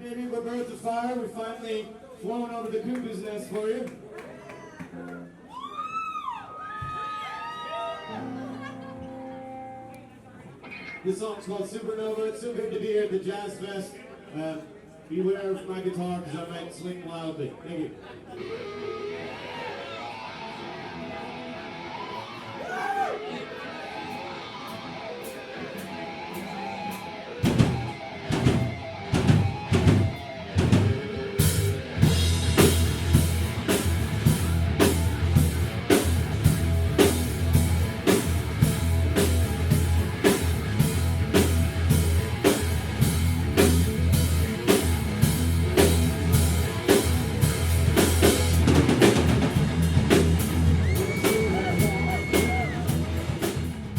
Baby, we're birds of fire. We're finally flown over the cuckoo's nest for you. This song's called Supernova. It's so good to be here at the Jazz Fest. Beware of my guitar because I might swing wildly. Thank you.